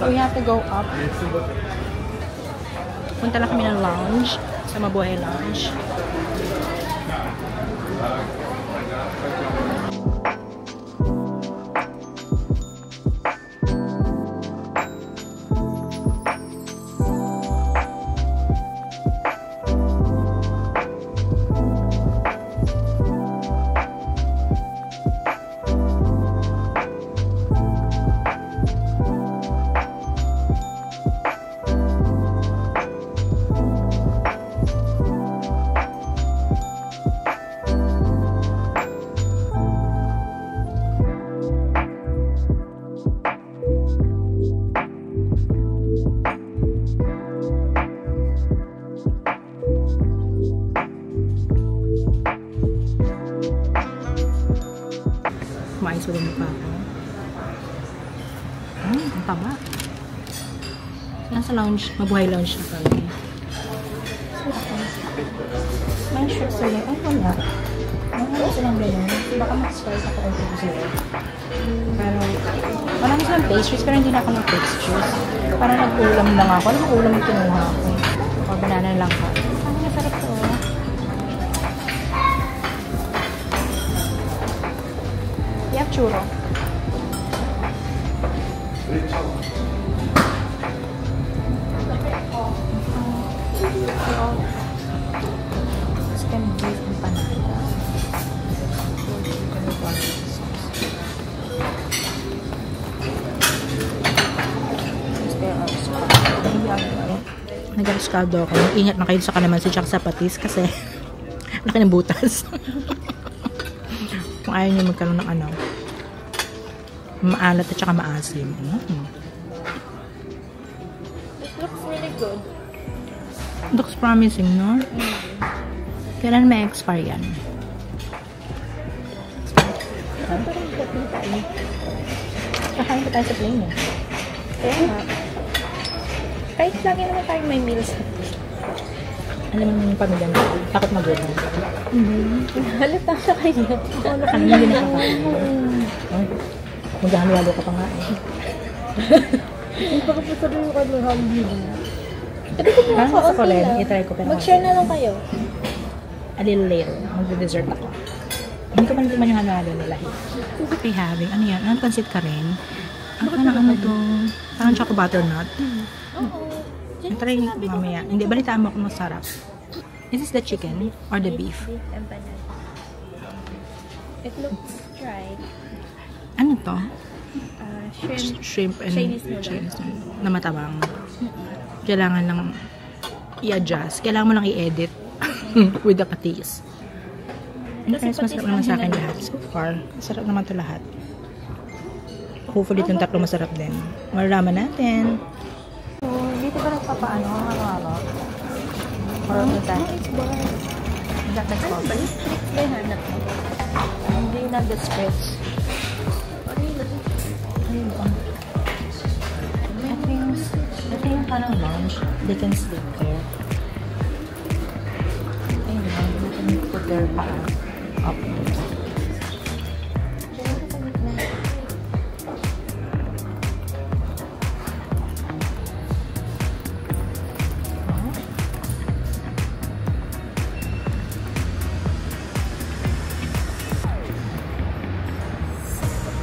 So we have to go up. Punta lang kami ng lounge. Sa Mabuhay Lounge. Mais ulit mukha ko. Ang taba. Nasa lounge, Mabuhay Lounge na kami. May short sila. Ay, wala. Wala silang gano'n. Baka mag-start ako kung ito sila. Pero, wala na silang pastries, pero hindi na ako ng pastries. Parang nag-ulam lang ako. Alam mo, ulam yung kinuha ako. O, banana lang ka. Ang nasarap to. Yak churro. Chicken beef empanada. Nag-escaldo ako. Ingat na kayo sa kalamansi at sa patis kasi laki ng butas. Kung ayaw nyo magkaroon ng ano, maalat at saka maasim. It looks really good. Looks promising, no? Kailan may expire yan? Parang dating tayo. Kakain pa tayo sa plane eh. Kaya nga. Kahit lagi naman tayo may meals. Alam mo yung pamilya na, takot magulang. Halata na kayo. Ano yung ginakain? Maghahalo ka pa nga eh. Yung pagkapasabi yung kanyang hamili. Sa Korean, itry ko pero mag-share na lang kayo. a little later. Mag-dessert ako. Hindi ko man yung halo nila. Okay, having, ano yan? Ano pansit ka rin? Ano to? Parang choco butternut. Try mamaya. Hindi, balitaan mo kung masarap. Is this the chicken or the beef? Beef empanada. It looks dry. Ano to? Shrimp. Shrimp and Chinese Chinese na matabang. Kailangan lang i-adjust. Kailangan mo lang i-edit with the patis. Mas masarap naman sa akin lahat. So far, masarap naman to lahat. Hopefully itong tatlo masarap din. Malalaman natin. Dito ba nagpapaano? Araw-araw? Or is that? It's bar. Is that the spot? May hanap mo. Hindi na the spritz. I think yung parang lounge, they can sleep there. Ayun lang, they can put their parang up there.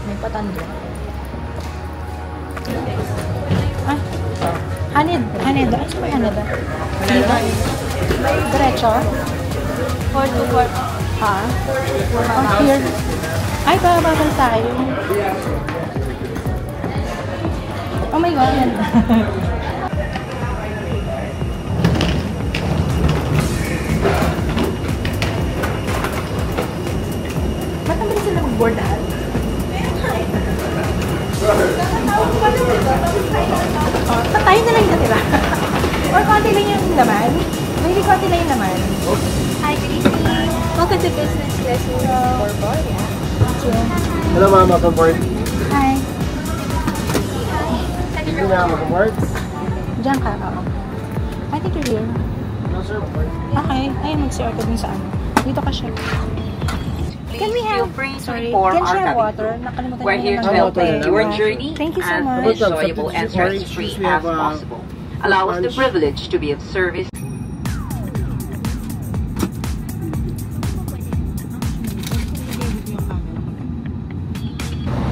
May patandro. Ay, hanid. Ano ba yung hanid? May diretso? 4 to 4. Ha? Oh, here. Ay, bababal tayo. Oh my God. Ba't naman sila mag-board out? Tayo na lang natira. Or konti lang yung laman. Hindi konti lang yung laman. Hi, good evening. Welcome to business class for board. Hello, ma'am. Welcome board. Hi. Hindi na welcome board. Diyan ka, oo. I think you're here. No, sir. Board. Okay. Ayun, mag-share ka dun sa ano. Dito ka siya. Can we have feel free to inform our cabin crew. We're here to help make your journey Thank you so as much. enjoyable and stress-free as possible. Allow us the privilege to be of service.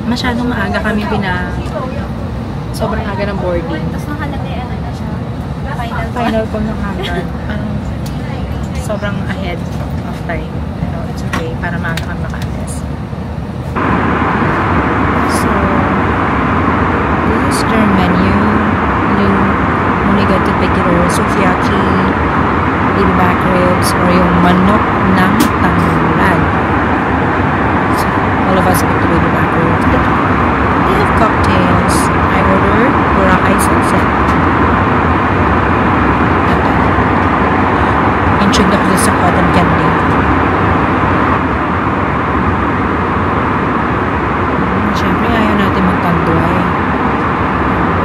Masyadong maaga kami sobrang aga ng boarding. Tapos nakalagay na siya. Final call ng hanggang. Sobrang ahead of time. Pero it's okay para maaga kami makaalis. So, this is their menu. You get to pick either sukiyaki, baby back ribs, or yung manok ng tanglad. So, all of us pick the baby back ribs. They have cocktails. I ordered Boracay Sunset. Intrigued ako sa cotton candy. Siyempre, ayaw natin magtanduay.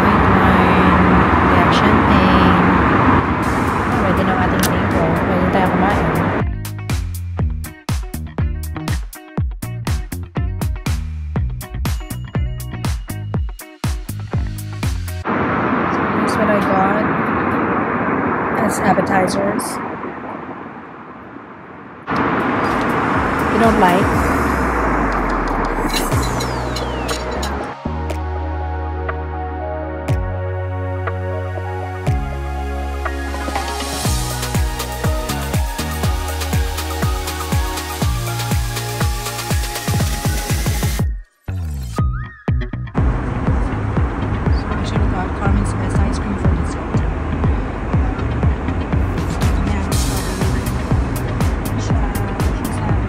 White wine, black champagne. Pwede ng ating table. Pwede tayo kumain. So, here's what I got as appetizers. You don't like? Carmen's best ice cream for dessert. Yeah, strawberry. She's having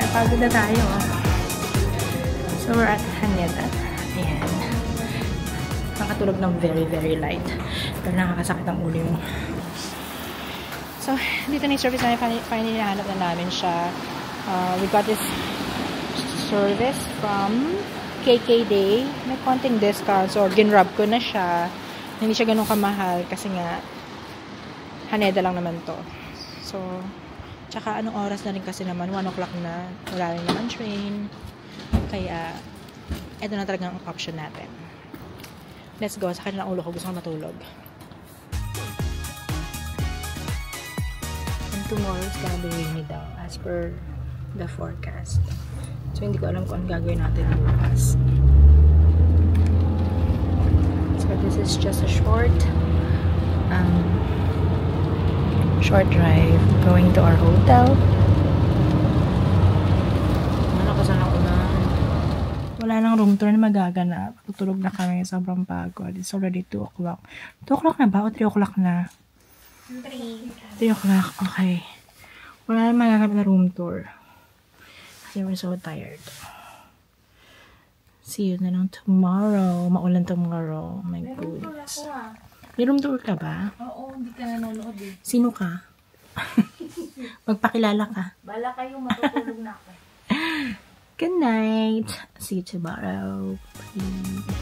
Pagod na tayo. So, we're at Haneda. Ayan. Nakatulog ng very, very light. Pero nakakasakit ang ulo yung... So, dito na yung service namin. Finally, nahanap na namin siya. We got this service from KK Day. May konting discount. So, ginrub ko na siya. Hindi siya ganun kamahal kasi nga Haneda lang naman to. So, tsaka anong oras na rin kasi naman, 1 o'clock na, wala rin naman train. Kaya, eto na talagang option natin. Let's go. Sa kanya ng ulo ko, gusto ko matulog. And tomorrow is gonna be rainy daw, as per the forecast. So, hindi ko alam kung anong gagawin natin bukas. So, this is just a short drive going to our hotel. Wala nang room tour na magaganap. Tutulog na kami. Sobrang pagod. It's already 2 o'clock. 2 o'clock na ba? O 3 o'clock na? 3 o'clock. Okay. Wala nang magaganap na room tour. Kasi we're so tired. See you na lang tomorrow. Maulan tomorrow. My goodness. May room tour ka ba? Oo, hindi ka nanonood eh. Sino ka? Magpakilala ka. Bala kayo, matutulog na ako. Good night. See you tomorrow. Please.